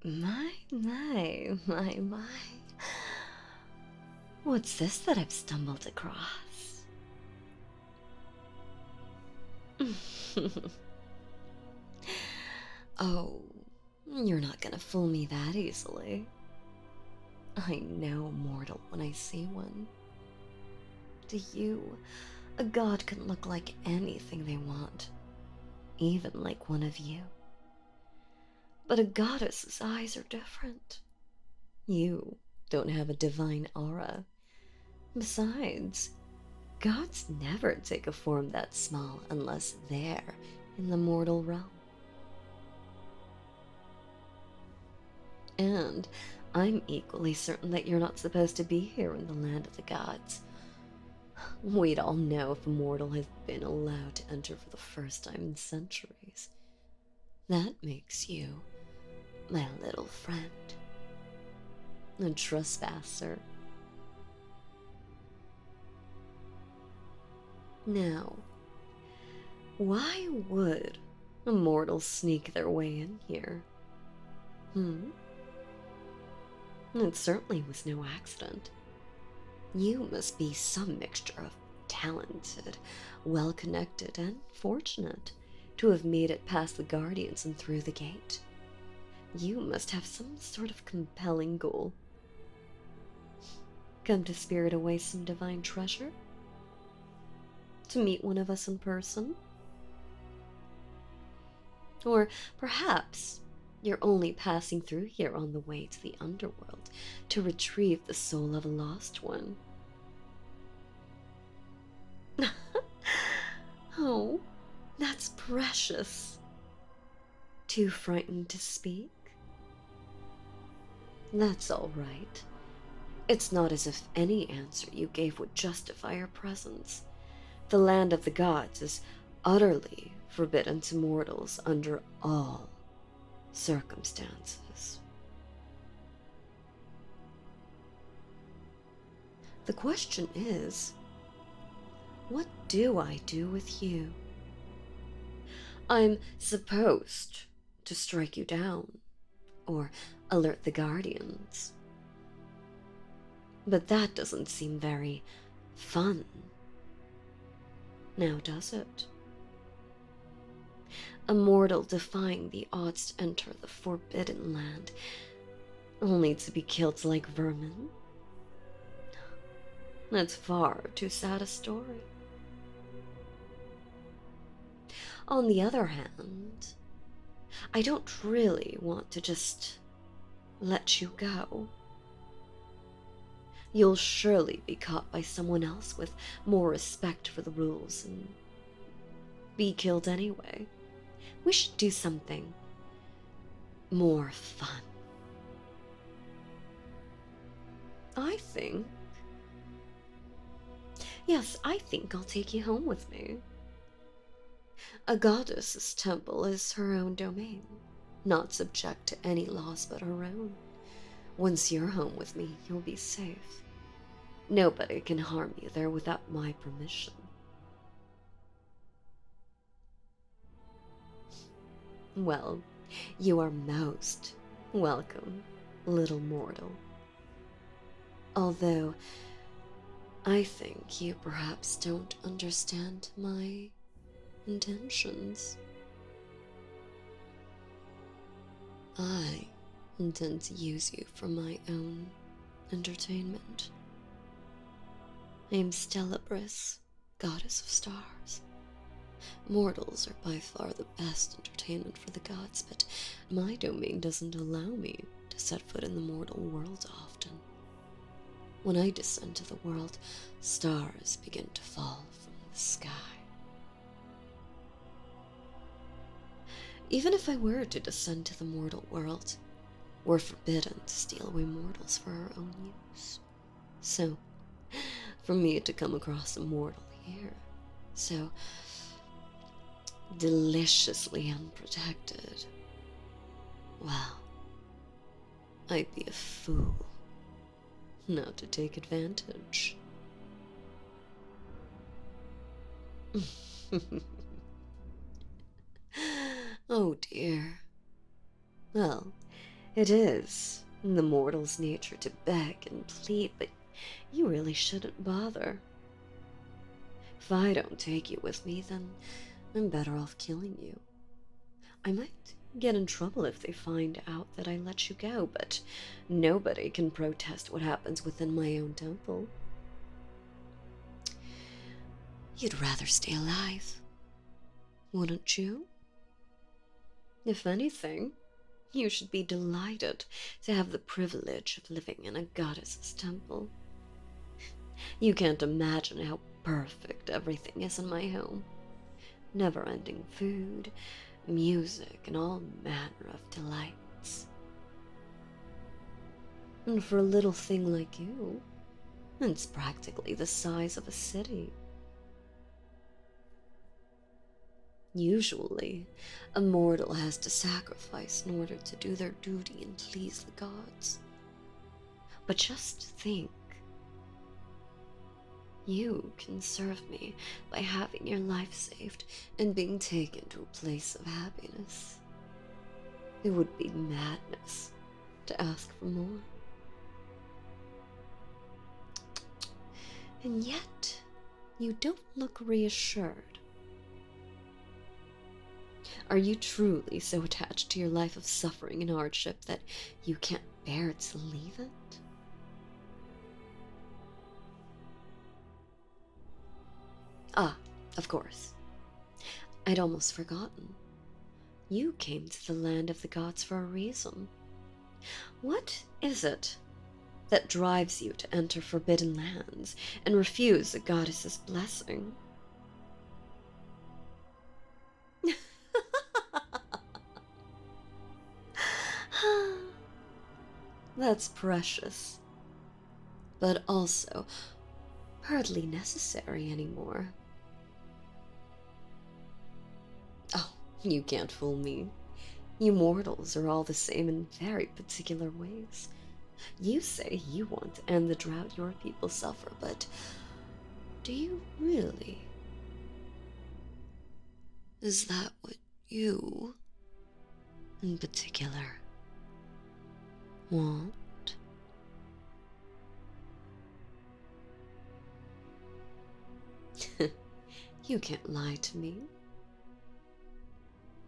My. What's this that I've stumbled across? Oh, you're not gonna fool me that easily. I know a mortal when I see one. To you, a god can look like anything they want, even like one of you. But a goddess's eyes are different. You don't have a divine aura. Besides, gods never take a form that small unless they're in the mortal realm. And I'm equally certain that you're not supposed to be here in the land of the gods. We'd all know if a mortal has been allowed to enter for the first time in centuries. That makes you my little friend. A trespasser. Now, why would a mortal sneak their way in here? It certainly was no accident. You must be some mixture of talented, well-connected, and fortunate to have made it past the guardians and through the gate. You must have some sort of compelling goal. Come to spirit away some divine treasure? To meet one of us in person? Or perhaps you're only passing through here on the way to the underworld to retrieve the soul of a lost one. Oh, that's precious. Too frightened to speak? That's all right. It's not as if any answer you gave would justify your presence. The land of the gods is utterly forbidden to mortals under all circumstances. The question is, what do I do with you? I'm supposed to strike you down or alert the guardians. But that doesn't seem very fun. Now does it? A mortal defying the odds to enter the forbidden land, only to be killed like vermin? That's far too sad a story. On the other hand, I don't really want to just let you go. You'll surely be caught by someone else with more respect for the rules and be killed anyway. We should do something more fun. I think I'll take you home with me. A goddess's temple is her own domain, not subject to any laws but her own. Once you're home with me, you'll be safe. Nobody can harm you there without my permission. Well, you are most welcome, little mortal. Although, I think you perhaps don't understand my intentions. I intend to use you for my own entertainment. I am Stellabris, goddess of stars. Mortals are by far the best entertainment for the gods, but my domain doesn't allow me to set foot in the mortal world often. When I descend to the world, stars begin to fall from the sky. Even if I were to descend to the mortal world, we're forbidden to steal away mortals for our own use. So, for me to come across a mortal here, so deliciously unprotected, well, I'd be a fool not to take advantage. Oh dear. Well, It is in the mortal's nature to beg and plead, but you really shouldn't bother. If I don't take you with me, then I'm better off killing you. I might get in trouble if they find out that I let you go, but nobody can protest what happens within my own temple. You'd rather stay alive, wouldn't you? If anything, you should be delighted to have the privilege of living in a goddess's temple. You can't imagine how perfect everything is in my home. Never-ending food, music, and all manner of delights. And for a little thing like you, it's practically the size of a city. Usually, a mortal has to sacrifice in order to do their duty and please the gods. But just think, you can serve me by having your life saved and being taken to a place of happiness. It would be madness to ask for more. And yet, you don't look reassured. Are you truly so attached to your life of suffering and hardship that you can't bear to leave it? Ah, of course. I'd almost forgotten. You came to the land of the gods for a reason. What is it that drives you to enter forbidden lands and refuse a goddess's blessing? That's precious, but also hardly necessary anymore. Oh, you can't fool me. You mortals are all the same in very particular ways. You say you want to end the drought your people suffer, but do you really? Is that what you, in particular, want? You can't lie to me.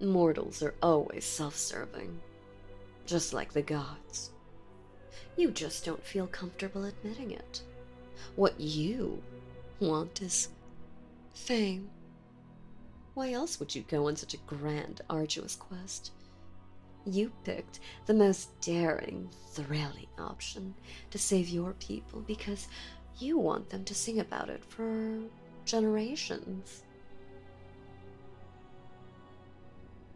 Mortals are always self-serving, just like the gods. You just don't feel comfortable admitting it. What you want is fame. Why else would you go on such a grand, arduous quest? You picked the most daring, thrilling option to save your people because you want them to sing about it for generations.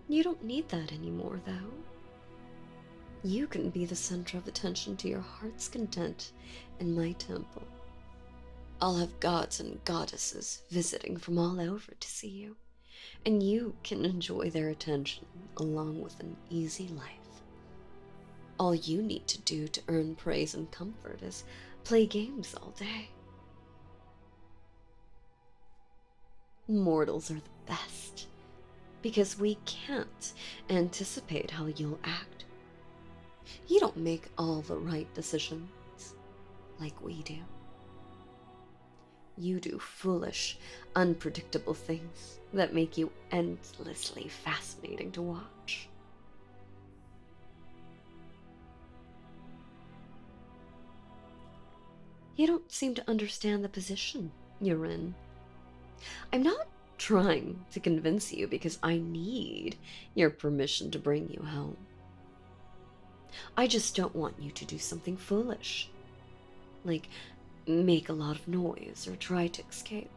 You don't need that anymore, though. You can be the center of attention to your heart's content in my temple. I'll have gods and goddesses visiting from all over to see you, and you can enjoy their attention along with an easy life. All you need to do to earn praise and comfort is play games all day. Mortals are the best, because we can't anticipate how you'll act. You don't make all the right decisions like we do. You do foolish, unpredictable things that make you endlessly fascinating to watch. You don't seem to understand the position you're in. I'm not trying to convince you because I need your permission to bring you home. I just don't want you to do something foolish, like make a lot of noise or try to escape.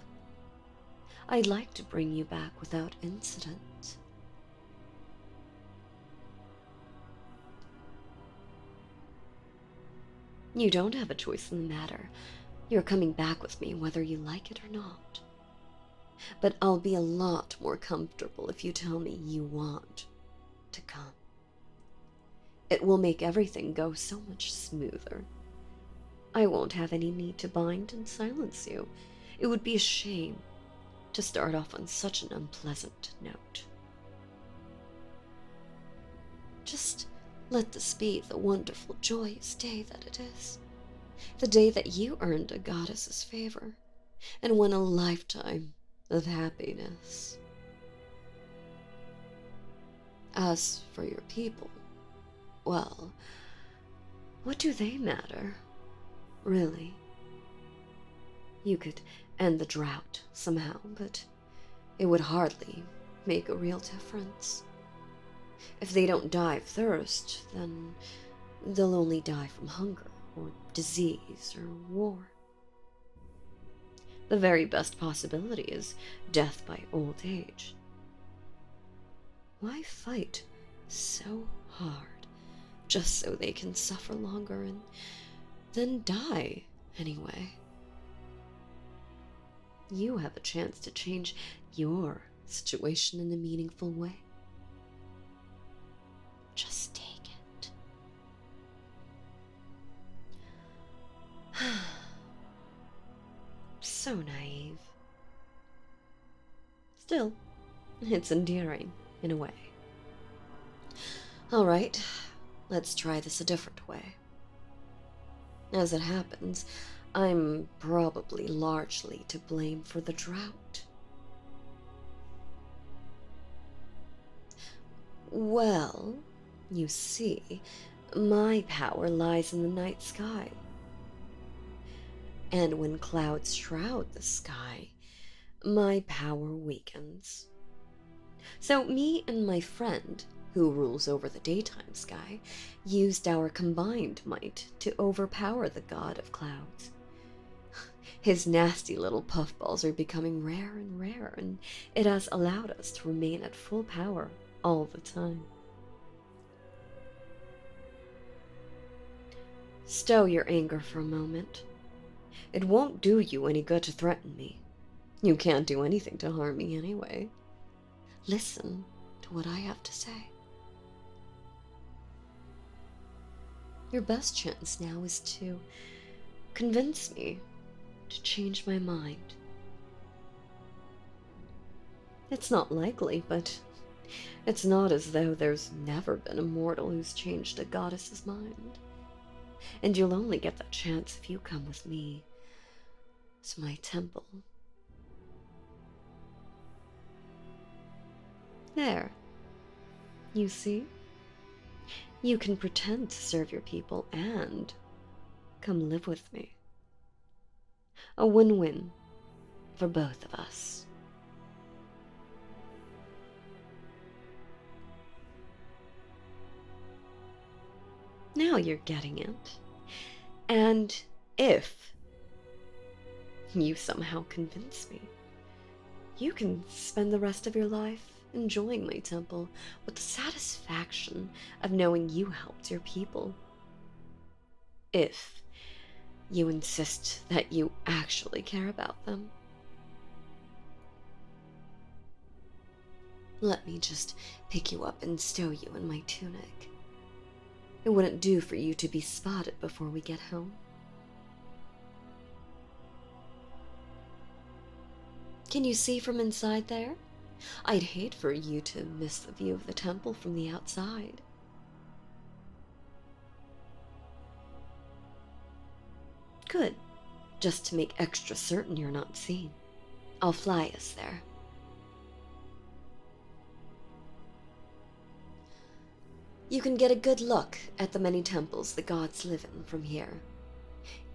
I'd like to bring you back without incident. You don't have a choice in the matter. You're coming back with me whether you like it or not. But I'll be a lot more comfortable if you tell me you want to come. It will make everything go so much smoother. I won't have any need to bind and silence you. It would be a shame to start off on such an unpleasant note. Just Let this be the wonderful, joyous day that it is. The day that you earned a goddess's favor and won a lifetime of happiness. As for your people, well, what do they matter, really? You could end the drought somehow, but it would hardly make a real difference. If they don't die of thirst, then they'll only die from hunger or disease or war. The very best possibility is death by old age. Why fight so hard just so they can suffer longer and then die anyway? You have a chance to change your situation in a meaningful way. Just take it. So naive. Still, it's endearing in a way. All right, let's try this a different way. As it happens, I'm probably largely to blame for the drought. Well, you see, my power lies in the night sky. And when clouds shroud the sky, my power weakens. So me and my friend, who rules over the daytime sky, used our combined might to overpower the god of clouds. His nasty little puffballs are becoming rare and rare, and it has allowed us to remain at full power all the time. Stow your anger for a moment. It won't do you any good to threaten me. You can't do anything to harm me anyway. Listen to what I have to say. Your best chance now is to convince me to change my mind. It's not likely, but it's not as though there's never been a mortal who's changed a goddess's mind. And you'll only get that chance if you come with me to my temple. There. You see? You can pretend to serve your people and come live with me. A win-win for both of us. Now you're getting it. And if you somehow convince me, you can spend the rest of your life enjoying my temple with the satisfaction of knowing you helped your people. If you insist that you actually care about them. Let me just pick you up and stow you in my tunic. It wouldn't do for you to be spotted before we get home. Can you see from inside there? I'd hate for you to miss the view of the temple from the outside. Good. Just to make extra certain you're not seen, I'll fly us there. You can get a good look at the many temples the gods live in from here.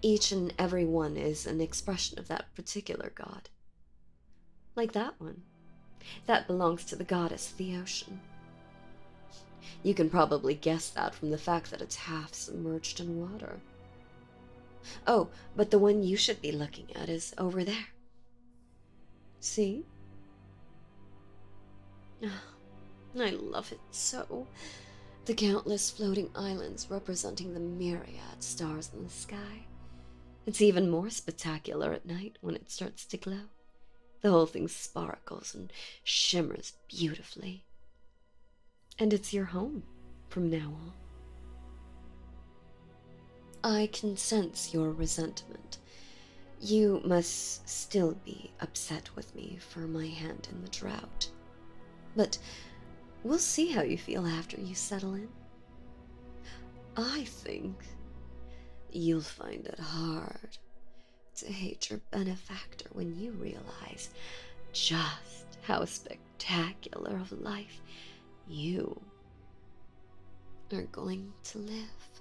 Each and every one is an expression of that particular god. Like that one. That belongs to the goddess of the ocean. You can probably guess that from the fact that it's half submerged in water. Oh, but the one you should be looking at is over there. See? I love it so. The countless floating islands representing the myriad stars in the sky. It's even more spectacular at night when it starts to glow. The whole thing sparkles and shimmers beautifully. And it's your home from now on. I can sense your resentment. You must still be upset with me for my hand in the drought. But we'll see how you feel after you settle in. I think you'll find it hard to hate your benefactor when you realize just how spectacular of life you are going to live.